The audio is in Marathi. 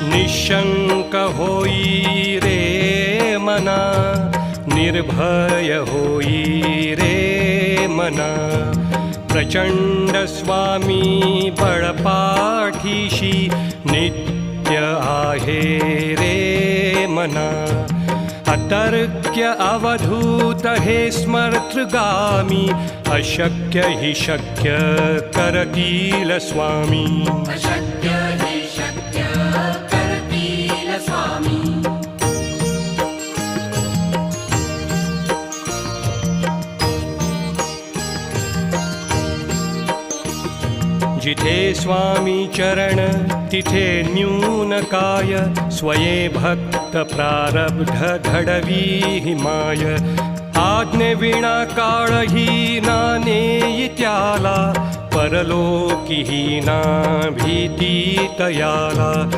निशंक होई रे मना, निर्भय होई रे मना. प्रचंड स्वामी बळपाठीशी नित्य आहे रे मना. अतर्क्य अवधूत हे स्मर्तृगामी, अशक्य हि शक्य करतील स्वामी. अशक्य हि शक्य करतील स्वामी. जिथे स्वामी चरण तिथे न्यून काय, स्वये भक्त प्रारब्ध घडवी माय. आज्ञे विना काळही ना नेई त्याला, परलोकी ना भीती तयाला.